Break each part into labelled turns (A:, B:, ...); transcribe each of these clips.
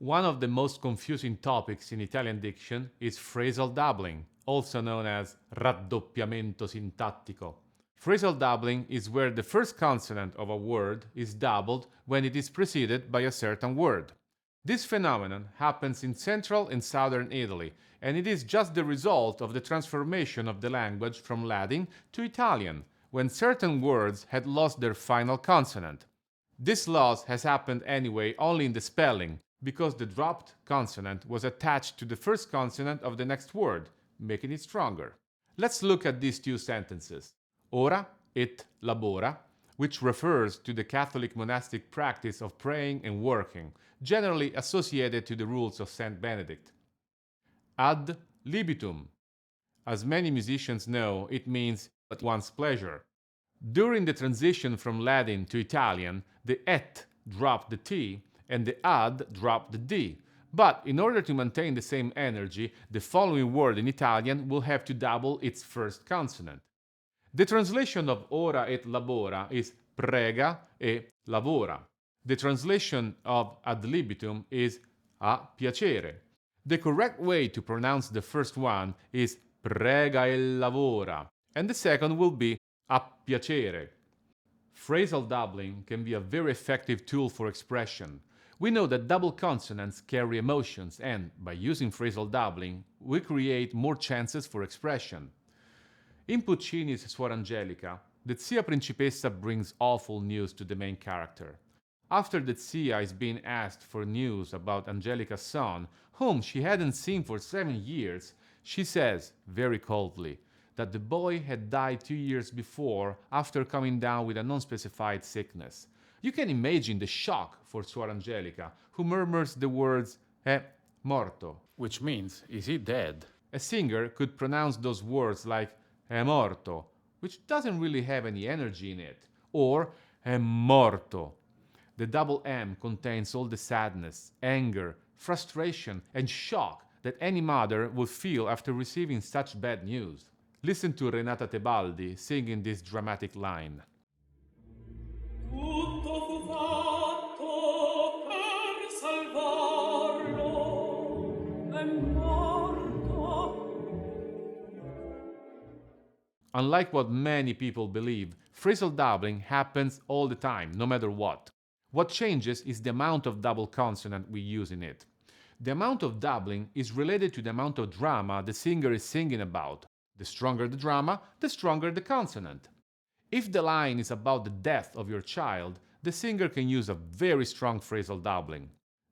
A: One of the most confusing topics in Italian diction is phrasal doubling, also known as raddoppiamento sintattico. Phrasal doubling is where the first consonant of a word is doubled when it is preceded by a certain word. This phenomenon happens in central and southern Italy, and it is just the result of the transformation of the language from Latin to Italian, when certain words had lost their final consonant. This loss has happened anyway only in the spelling, because the dropped consonant was attached to the first consonant of the next word, making it stronger. Let's look at these two sentences. Ora et labora, which refers to the Catholic monastic practice of praying and working, generally associated to the rules of Saint Benedict. Ad libitum. As many musicians know, it means at one's pleasure. During the transition from Latin to Italian, the et dropped the t and the ad dropped the d. But in order to maintain the same energy, the following word in Italian will have to double its first consonant. The translation of ora et labora is prega e lavora. The translation of ad libitum is a piacere. The correct way to pronounce the first one is prega e lavora, and the second will be a piacere. Phrasal doubling can be a very effective tool for expression. We know that double consonants carry emotions, and by using phrasal doubling, we create more chances for expression. In Puccini's Suor Angelica, the Zia Principessa brings awful news to the main character. After the Zia is being asked for news about Angelica's son, whom she hadn't seen for 7 years, she says, very coldly, that the boy had died 2 years before after coming down with a non-specified sickness. You can imagine the shock for Suor Angelica, who murmurs the words è morto, which means, is he dead? A singer could pronounce those words like è morto, which doesn't really have any energy in it, or è morto. The double M contains all the sadness, anger, frustration, and shock that any mother would feel after receiving such bad news. Listen to Renata Tebaldi singing this dramatic line.
B: Tutto fu fatto per salvarlo, è morto.
A: Unlike what many people believe, phrasal doubling happens all the time, no matter what. What changes is the amount of double consonant we use in it. The amount of doubling is related to the amount of drama the singer is singing about. The stronger the drama, the stronger the consonant. If the line is about the death of your child, the singer can use a very strong phrasal doubling.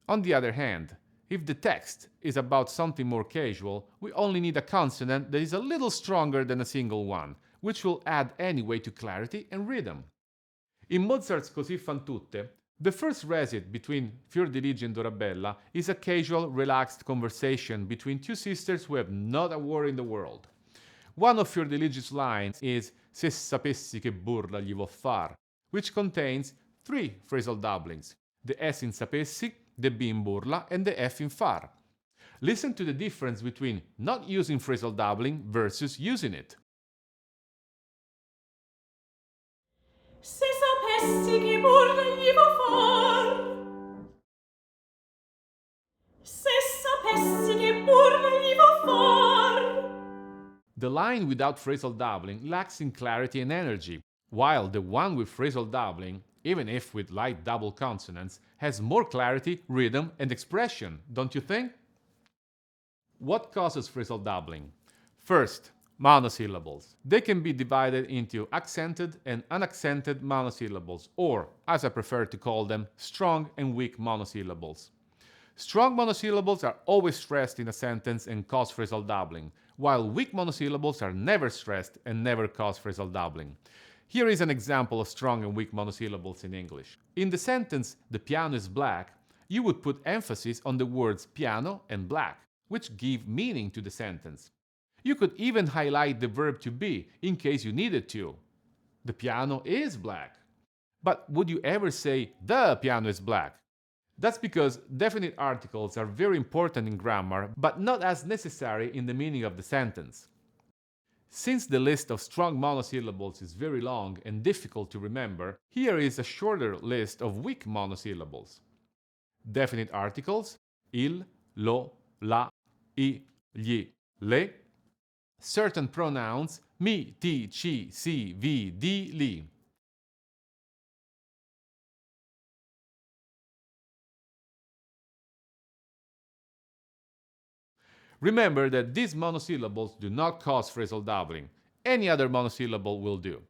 A: On the other hand, if the text is about something more casual, we only need a consonant that is a little stronger than a single one, which will add anyway to clarity and rhythm. In Mozart's Così fan tutte, the first recit between Fiordiligi and Dorabella is a casual, relaxed conversation between two sisters who have not a war in the world. One of Fiordiligi's lines is Se sapessi che burla gli vo far, which contains 3 phrasal doublings, the S in sapessi, the B in burla, and the F in far. Listen to the difference between not using phrasal doubling versus using it.
B: Se sapessi che burla gli vo far. Se sapessi che burla gli vo far.
A: The line without phrasal doubling lacks in clarity and energy, while the one with phrasal doubling, even if with light double consonants, has more clarity, rhythm, and expression, don't you think? What causes phrasal doubling? First, monosyllables. They can be divided into accented and unaccented monosyllables, or, as I prefer to call them, strong and weak monosyllables. Strong monosyllables are always stressed in a sentence and cause phrasal doubling, while weak monosyllables are never stressed and never cause phrasal doubling. Here is an example of strong and weak monosyllables in English. In the sentence, the piano is black, you would put emphasis on the words piano and black, which give meaning to the sentence. You could even highlight the verb to be in case you needed to. The piano is black. But would you ever say the piano is black? That's because definite articles are very important in grammar, but not as necessary in the meaning of the sentence. Since the list of strong monosyllables is very long and difficult to remember, here is a shorter list of weak monosyllables. Definite articles, il, lo, la, I, gli, le. Certain pronouns mi, ti, ci, si, vi, di, li. Remember that these monosyllables do not cause phrasal doubling. Any other monosyllable will do.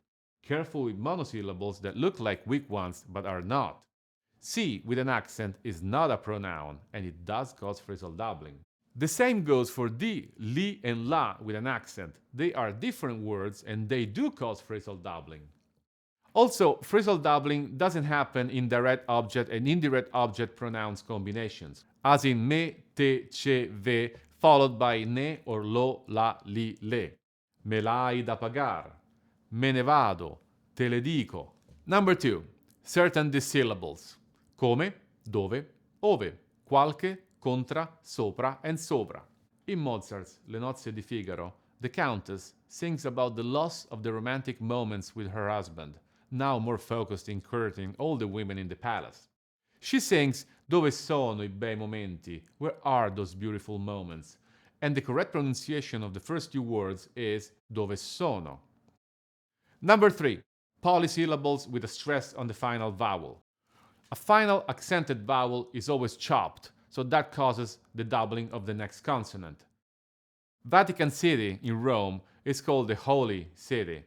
A: Careful with monosyllables that look like weak ones but are not. Si with an accent is not a pronoun and it does cause phrasal doubling. The same goes for di, li, and la with an accent. They are different words and they do cause phrasal doubling. Also, phrasal doubling doesn't happen in direct object and indirect object pronouns combinations, as in me, te, ce, ve, followed by ne or lo, la, li, le. Me l'hai da pagar. Me ne vado. Te le dico. Number 2. Certain dissyllables. Come, dove, ove, qualche, contra, sopra, and sopra. In Mozart's Le Nozze di Figaro, the Countess sings about the loss of the romantic moments with her husband, now more focused in courting all the women in the palace. She sings, Dove sono I bei momenti? Where are those beautiful moments? And the correct pronunciation of the first two words is dove sono. Number 3. Polysyllables with a stress on the final vowel. A final accented vowel is always chopped, so that causes the doubling of the next consonant. Vatican City in Rome is called the Holy City,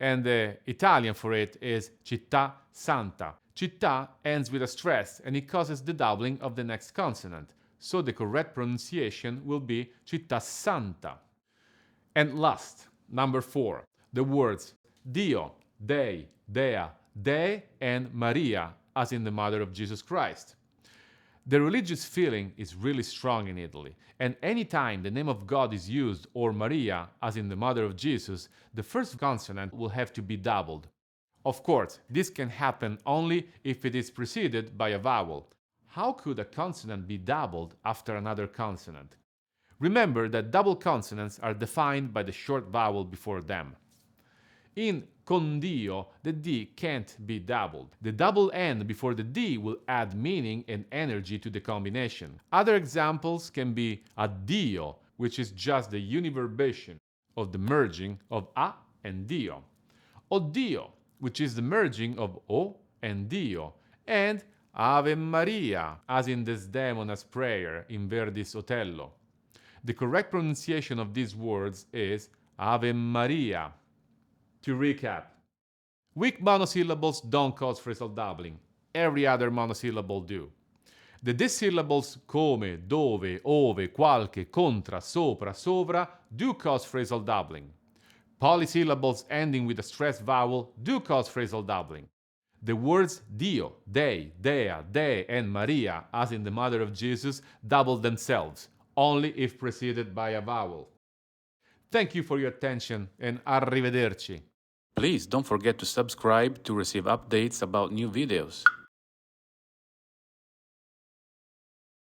A: and the Italian for it is Città Santa. Città ends with a stress and it causes the doubling of the next consonant, so the correct pronunciation will be Città Santa. And last, number 4, the words Dio, Dei, Dea, De, and Maria, as in the Mother of Jesus Christ. The religious feeling is really strong in Italy, and anytime the name of God is used, or Maria, as in the Mother of Jesus, the first consonant will have to be doubled. Of course, this can happen only if it is preceded by a vowel. How could a consonant be doubled after another consonant? Remember that double consonants are defined by the short vowel before them. In con Dio, the D can't be doubled. The double N before the D will add meaning and energy to the combination. Other examples can be addio, which is just the univerbation of the merging of a and dio. Oddio, which is the merging of o and dio. And Ave Maria, as in Desdemona's prayer in Verdi's Otello. The correct pronunciation of these words is Ave Maria. To recap, weak monosyllables don't cause phrasal doubling. Every other monosyllable do. The dissyllables come, dove, ove, qualche, contra, sopra, sovra do cause phrasal doubling. Polysyllables ending with a stressed vowel do cause phrasal doubling. The words Dio, Dei, Dea, De, and Maria, as in the Mother of Jesus, double themselves, only if preceded by a vowel. Thank you for your attention and arrivederci.
C: Please don't forget to subscribe to receive updates about new videos.